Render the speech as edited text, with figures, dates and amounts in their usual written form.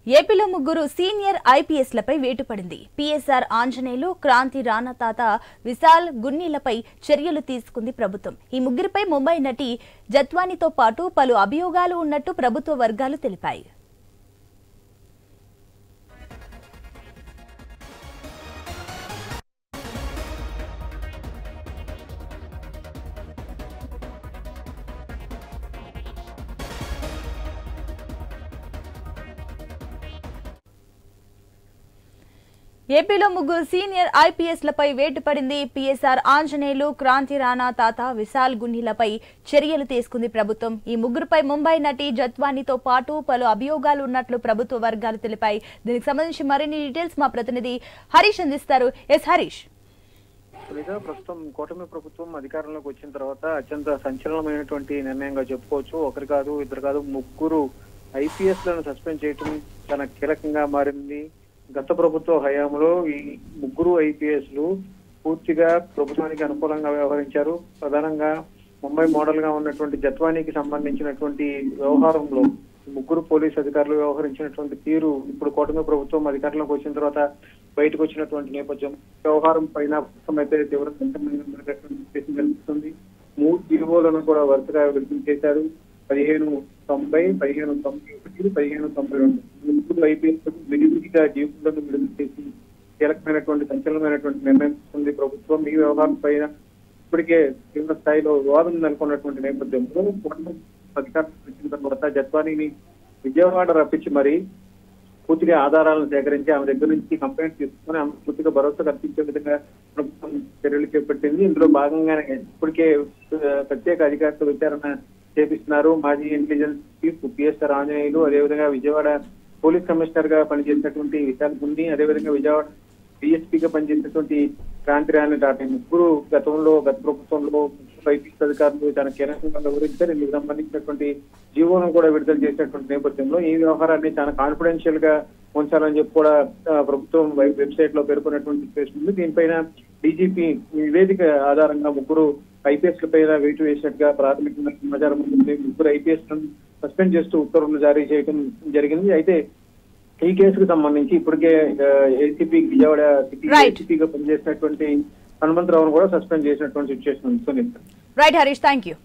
ఏపీలో ముగ్గురు సీనియర్ ఐపీఎస్లపై వేటు పడింది. పీఎస్ఆర్ ఆంజనేయులు, క్రాంతి రాణా తాత విశాల్ గున్నీలపై చర్యలు తీసుకుంది ప్రభుత్వం. ఈ ముగ్గురిపై ముంబై నటి జత్వానీతో పాటు పలు అభియోగాలు ఉన్నట్టు ప్రభుత్వ వర్గాలు తెలిపాయి. ఏపీలో ముగ్గురు సీనియర్ ఐపీఎస్లపై వేటు పడింది. పీఎస్ఆర్ ఆంజనేయులు, క్రాంతి రాణా తాత విశాల్ గున్నీలపై చర్యలు తీసుకుంది ప్రభుత్వం. ఈ ముగ్గురుపై ముంబై నటి జత్వానీతో పాటు పలు అభియోగాలు ఉన్నట్లు ప్రభుత్వ వర్గాలు తెలిపాయి. దీనికి సంబంధించి మరిన్ని డీటెయిల్స్ మా ప్రతినిధి హరీష్ అందిస్తారు. ఎస్ హరీష్. ప్రస్తుతం కూటమి ప్రభుత్వం అధికారంలోకి వచ్చిన తర్వాత అత్యంత సంచలనమైనటువంటి నిర్ణయంగా చెప్పుకోవచ్చు. ఒకరు కాదు, ఇద్దరు కాదు, ముగ్గురు ఐపీఎస్లను సస్పెండ్ చేయడం చాలా కీలకంగా మారింది. గత ప్రభుత్వ హయాంలో ఈ ముగ్గురు ఐపీఎస్లు పూర్తిగా ప్రభుత్వానికి అనుకూలంగా వ్యవహరించారు. ప్రధానంగా ముంబై మోడల్ గా ఉన్నటువంటి జత్వానీకి సంబంధించినటువంటి వ్యవహారంలో ముగ్గురు పోలీసు అధికారులు వ్యవహరించినటువంటి తీరు ఇప్పుడు కూటమి ప్రభుత్వం అధికారంలోకి వచ్చిన తర్వాత బయటకు వచ్చినటువంటి నేపథ్యం. వ్యవహారం పైన అయితే తీవ్రంగా కనిపిస్తుంది. 3 జీవోలను కూడా వరుసగా విడుదల చేశారు. 1590, 1591, 1592 ముగ్గురు ఐపీఎస్ విడివిడిగా జీవులను విడుదల చేసి కీలకమైనటువంటి సంచలనమైనటువంటి నిర్ణయం తీసుకుంది ప్రభుత్వం. ఈ వ్యవహారం పైన ఇప్పటికే తీవ్ర స్థాయిలో వివాదం నెలకొన్నటువంటి నేపథ్యంలో అధికారం వచ్చిన తర్వాత జత్వానీని విజయవాడ రప్పించి మరి పూర్తిగా ఆధారాలను సేకరించి ఆమె దగ్గర నుంచి కంప్లైంట్ తీసుకుని ఆమె పూర్తిగా భరోసా కల్పించే విధంగా ప్రభుత్వం చర్యలు చేపట్టింది. ఇందులో భాగంగానే ఇప్పటికే ప్రత్యేక అధికారులతో విచారణ చేపిస్తున్నారు. మాజీ ఇంటెలిజెన్స్ చీఫ్ పీఎస్ఆర్ ఆంజనేయులు, అదేవిధంగా విజయవాడ పోలీస్ కమిషనర్ గా పనిచేసినటువంటి విశాల్ గున్ని, అదేవిధంగా విజయవాడ డిఎస్పీగా పనిచేసినటువంటి క్రాంతి రాణా తాత ముగ్గురు గత ప్రభుత్వంలో ఐపీఎస్ అధికారులు చాలా కీలకంగా వివరించారు. ఇందుకు సంబంధించినటువంటి జీవోను కూడా విడుదల చేసినటువంటి నేపథ్యంలో ఈ వ్యవహారాన్ని చాలా కాన్ఫిడెన్షియల్ గా ఉంచాలని చెప్పి కూడా ప్రభుత్వం వెబ్సైట్ లో పేర్కొన్నటువంటి సిచ్యువేషన్ ఉంది. దీనిపైన డీజీపీ నివేదిక ఆధారంగా ముగ్గురు ఐపీఎస్ల పైన వేటు వేసినట్టుగా ప్రాథమికంగా సమాచారం ఉంటుంది. ముగ్గురు ఐపీఎస్ సస్పెండ్ చేస్తూ ఉత్తర్వులు జారీ చేయడం జరిగింది. అయితే ఈ కేసుకు సంబంధించి ఇప్పటికే ఏసీపీ విజయవాడ సిటీ ఏసీపీగా పనిచేసినటువంటి హనుమంతరావును కూడా సస్పెండ్ చేసినటువంటి సిచ్యువేషన్ ఉంది. Right Harish, thank you.